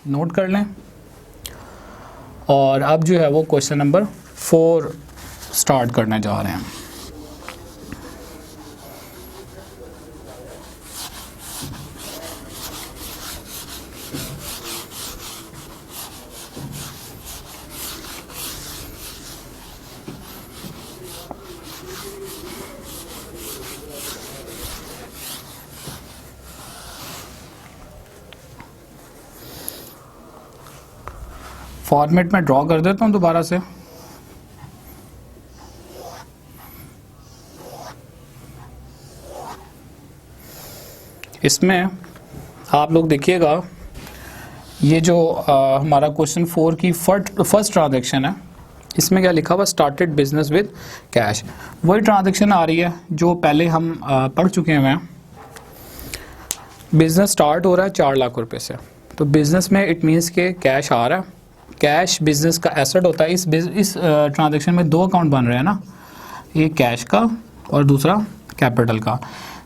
Note कर लें। और अब जो है वो क्वेश्चन नंबर 4 स्टार्ट करने जा रहे हैं। फॉर्मेट में ड्रॉ कर देता हूँ दोबारा से। इसमें आप लोग देखिएगा, ये जो हमारा क्वेश्चन 4 की फर्स्ट ट्रांजैक्शन है, इसमें क्या लिखा हुआ, स्टार्टेड बिजनेस विद कैश। वही ट्रांजैक्शन आ रही है जो पहले हम पढ़ चुके हैं। बिजनेस स्टार्ट हो रहा है 4 लाख रुपए से, तो बिजनेस में इट मीन्स के कैश आ रहा है। कैश बिजनेस का एसेट होता है। इस ट्रांजैक्शन में 2 अकाउंट बन रहे हैं ना, एक कैश का और दूसरा कैपिटल का।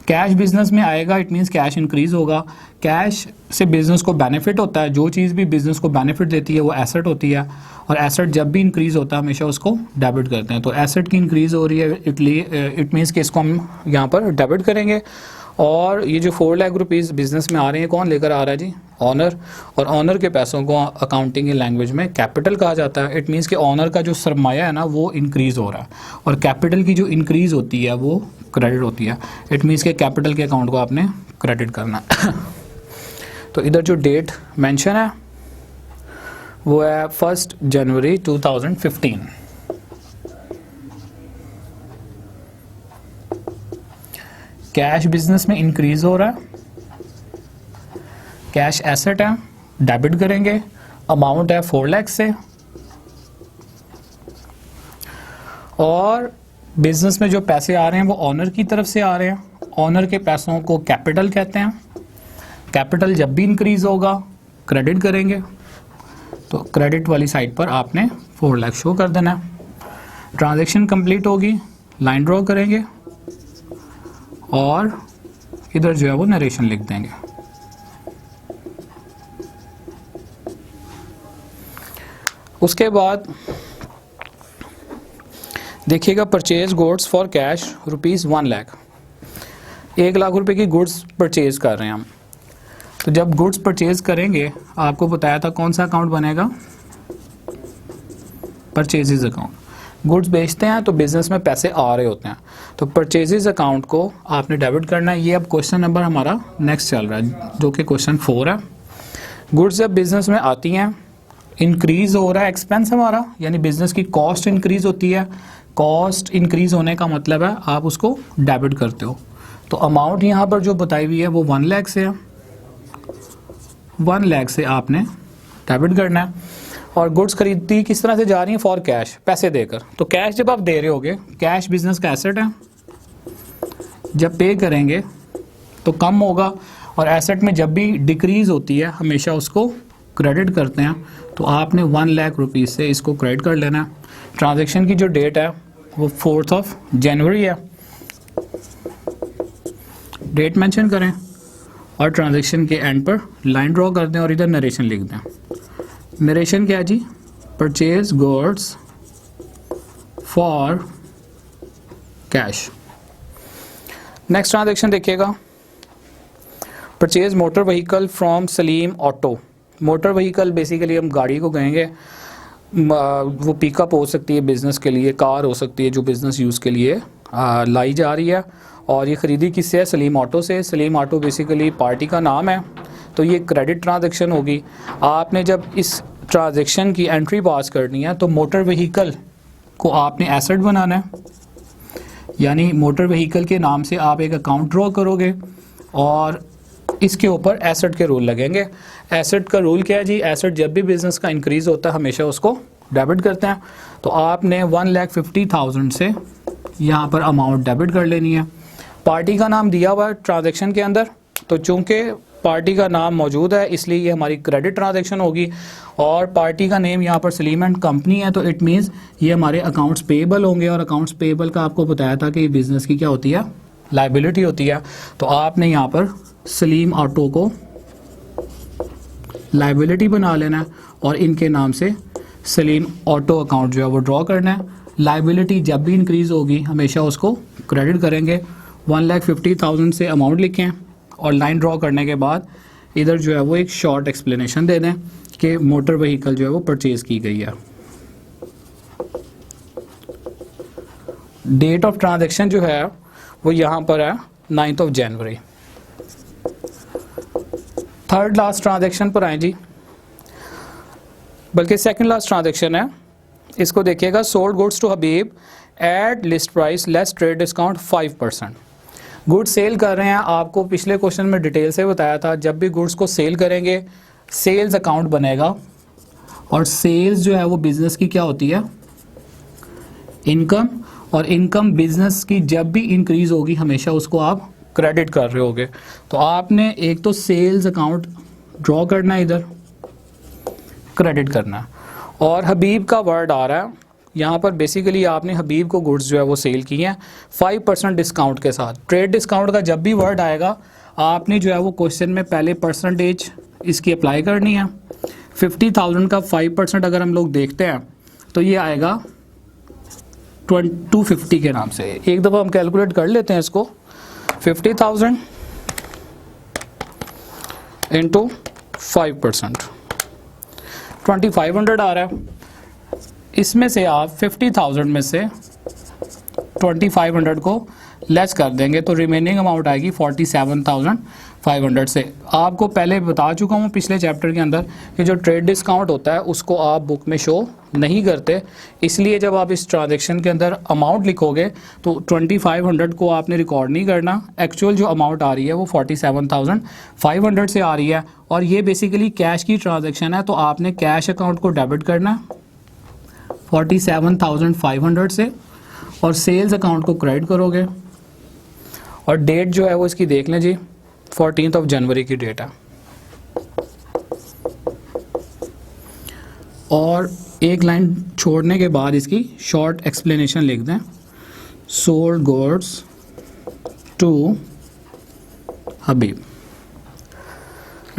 कैश बिजनेस में आएगा, इट मीन्स कैश इंक्रीज होगा। कैश से बिजनेस को बेनिफिट होता है। जो चीज़ भी बिजनेस को बेनिफिट देती है वो एसेट होती है, और एसेट जब भी इंक्रीज होता है हमेशा उसको डेबिट करते हैं। तो एसेट की इंक्रीज हो रही है, इट मीन्स कि इसको हम यहाँ पर डेबिट करेंगे। और ये जो 4 लाख रुपीज़ बिजनेस में आ रहे हैं, कौन लेकर आ रहा है जी, ऑनर। और ऑनर के पैसों को अकाउंटिंग की लैंग्वेज में कैपिटल कहा जाता है। इट मीन्स कि ऑनर का जो सरमाया है ना वो इंक्रीज़ हो रहा है, और कैपिटल की जो इंक्रीज़ होती है वो क्रेडिट होती है। इट मीन्स कि कैपिटल के अकाउंट को आपने क्रेडिट करना है। तो इधर जो डेट मेंशन है वो है 1 जनवरी 2015। कैश बिजनेस में इंक्रीज हो रहा है, कैश एसेट है, डेबिट करेंगे। अमाउंट है 4 लाख से, और बिजनेस में जो पैसे आ रहे हैं वो ऑनर की तरफ से आ रहे हैं। ऑनर के पैसों को कैपिटल कहते हैं। कैपिटल जब भी इंक्रीज होगा क्रेडिट करेंगे, तो क्रेडिट वाली साइड पर आपने 4 लाख शो कर देना है। ट्रांजैक्शन कंप्लीट होगी, लाइन ड्रॉ करेंगे, और इधर जो है वो नरेशन लिख देंगे। उसके बाद देखिएगा, purchase goods for cash ₹1 lakh. 1 lakh रुपए की गुड्स परचेज कर रहे हैं हम। तो जब गुड्स परचेज करेंगे, आपको बताया था कौन सा अकाउंट बनेगा, परचेजेज अकाउंट। गुड्स बेचते हैं तो बिजनेस में पैसे आ रहे होते हैं, तो परचेजेज अकाउंट को आपने डेबिट करना है। ये अब क्वेश्चन नंबर हमारा नेक्स्ट चल रहा है, जो कि क्वेश्चन 4 है। गुड्स जब बिजनेस में आती हैं, इंक्रीज हो रहा है एक्सपेंस हमारा, यानी बिजनेस की कॉस्ट इंक्रीज होती है। कॉस्ट इंक्रीज होने का मतलब है आप उसको डेबिट करते हो। तो अमाउंट यहाँ पर जो बताई हुई है वो 1 लाख से है। 1 लाख से आपने डेबिट करना है। और गुड्स खरीदती किस तरह से जा रही हैं, फॉर कैश, पैसे देकर। तो कैश जब आप दे रहे होगे, कैश बिजनेस का एसेट है, जब पे करेंगे तो कम होगा, और एसेट में जब भी डिक्रीज होती है हमेशा उसको क्रेडिट करते हैं। तो आपने 1 लाख रुपीज़ से इसको क्रेडिट कर लेना है। ट्रांजैक्शन की जो डेट है वो 4 जनवरी है, डेट मेंशन करें, और ट्रांजैक्शन के एंड पर लाइन ड्रॉ कर दें, और इधर नरेशन लिख दें। नरेशन क्या है जी, purchase goods for cash. Next transaction देखिएगा, purchase motor vehicle from Salim auto. Motor vehicle basically हम गाड़ी को कहेंगे, वो पिकअप हो सकती है बिजनेस के लिए, कार हो सकती है जो बिजनेस यूज़ के लिए लाई जा रही है। और ये ख़रीदी किससे है, सलीम ऑटो से। सलीम ऑटो बेसिकली पार्टी का नाम है। तो ये क्रेडिट ट्रांजैक्शन होगी। आपने जब इस ट्रांजैक्शन की एंट्री पास करनी है तो मोटर व्हीकल को आपने एसेट बनाना है, यानी मोटर व्हीकल के नाम से आप एक अकाउंट ड्रॉ करोगे, और इसके ऊपर एसेट के रूल लगेंगे। एसेट का रूल क्या है जी, एसेट जब भी बिजनेस का इंक्रीज होता है हमेशा उसको डेबिट करते हैं। तो आपने 1,50,000 से यहाँ पर अमाउंट डेबिट कर लेनी है। पार्टी का नाम दिया हुआ है ट्रांजैक्शन के अंदर, तो चूंकि पार्टी का नाम मौजूद है इसलिए ये हमारी क्रेडिट ट्रांजैक्शन होगी। और पार्टी का नेम यहाँ पर सलीम एंड कंपनी है, तो इट मीन्स ये हमारे अकाउंट्स पेएबल होंगे। और अकाउंट्स पेएबल का आपको बताया था कि बिजनेस की क्या होती है, लायबिलिटी होती है। तो आपने यहाँ पर सलीम ऑटो को लाइबिलिटी बना लेना है और इनके नाम से सलीम ऑटो अकाउंट जो है वो ड्रॉ करना है। लाइबिलिटी जब भी इंक्रीज़ होगी हमेशा उसको क्रेडिट करेंगे। 1,50,000 से अमाउंट लिखें और लाइन ड्रॉ करने के बाद इधर जो है वो एक शॉर्ट एक्सप्लेनेशन दे दें कि मोटर व्हीकल जो है वो परचेज़ की गई है। डेट ऑफ ट्रांजैक्शन जो है वो यहाँ पर है 9 जनवरी। थर्ड लास्ट ट्रांजैक्शन पर आए जी, बल्कि सेकंड लास्ट ट्रांजैक्शन है। इसको देखिएगा, sold goods to Habib at list price less trade discount 5%। Goods sell कर रहे हैं, आपको पिछले क्वेश्चन में डिटेल से बताया था जब भी गुड्स को सेल करेंगे सेल्स अकाउंट बनेगा और सेल्स जो है वो बिजनेस की क्या होती है, इनकम, और इनकम बिजनेस की जब भी इंक्रीज होगी हमेशा उसको आप क्रेडिट कर रहे होगे। तो आपने एक तो सेल्स अकाउंट ड्रॉ करना है, इधर क्रेडिट करना है। और हबीब का वर्ड आ रहा है यहाँ पर, बेसिकली आपने हबीब को गुड्स जो है वो सेल की हैं 5% डिस्काउंट के साथ। ट्रेड डिस्काउंट का जब भी वर्ड आएगा आपने जो है वो क्वेश्चन में पहले परसेंटेज इसकी अप्लाई करनी है। 50,000 का 5% अगर हम लोग देखते हैं तो ये आएगा 250 के नाम से। एक दफ़ा हम कैलकुलेट कर लेते हैं इसको, 50,000 इंटू 5%, 2,500 आ रहा है। इसमें से आप 50,000 में से 2,500 को लेस कर देंगे तो रिमेनिंग अमाउंट आएगी 47,500 से। आपको पहले बता चुका हूँ पिछले चैप्टर के अंदर कि जो ट्रेड डिस्काउंट होता है उसको आप बुक में शो नहीं करते, इसलिए जब आप इस ट्रांजैक्शन के अंदर अमाउंट लिखोगे तो 2,500 को आपने रिकॉर्ड नहीं करना। एक्चुअल जो अमाउंट आ रही है वो 47,500 से आ रही है और ये बेसिकली कैश की ट्रांजैक्शन है, तो आपने कैश अकाउंट को डेबिट करना है 47,500 से और सेल्स अकाउंट को क्रेडिट करोगे। और डेट जो है वो इसकी देख लें जी, 14 जनवरी की डेट है। और एक लाइन छोड़ने के बाद इसकी शॉर्ट एक्सप्लेनेशन लिख दें, sold goods to Habib.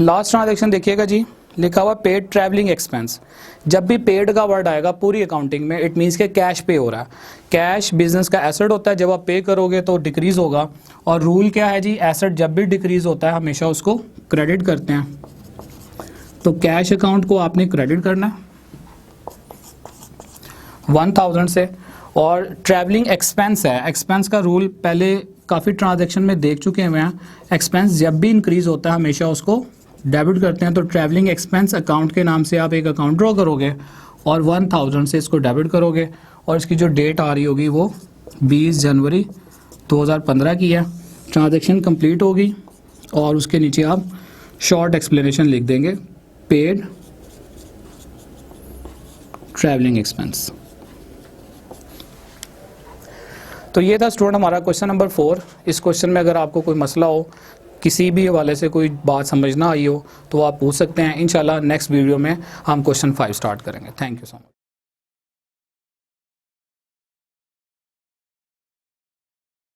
Last transaction देखिएगा जी, लिखा हुआ पेड ट्रैवलिंग एक्सपेंस। जब भी पेड का वर्ड आएगा पूरी अकाउंटिंग में इट मीन्स के कैश पे हो रहा है। कैश बिजनेस का एसेट होता है, जब आप पे करोगे तो डिक्रीज होगा। और रूल क्या है जी, एसेट जब भी डिक्रीज होता है हमेशा उसको क्रेडिट करते हैं। तो कैश अकाउंट को आपने क्रेडिट करना है 1,000 से। और ट्रैवलिंग एक्सपेंस है, एक्सपेंस का रूल पहले काफ़ी ट्रांजैक्शन में देख चुके हैं मैं। एक्सपेंस जब भी इंक्रीज होता है हमेशा उसको डेबिट करते हैं। तो ट्रैवलिंग एक्सपेंस अकाउंट के नाम से आप एक अकाउंट ड्रॉ करोगे और 1,000 से इसको डेबिट करोगे और इसकी जो डेट आ रही होगी वो 20 जनवरी 2015 की है। ट्रांजैक्शन कंप्लीट होगी और उसके नीचे आप शॉर्ट एक्सप्लेनेशन लिख देंगे, पेड ट्रैवलिंग एक्सपेंस। तो ये था स्टूडेंट हमारा क्वेश्चन नंबर 4। इस क्वेश्चन में अगर आपको कोई मसला हो, किसी भी हवाले से कोई बात समझ ना आई हो तो आप पूछ सकते हैं। इंशाल्लाह नेक्स्ट वीडियो में हम क्वेश्चन 5 स्टार्ट करेंगे। Thank you so much.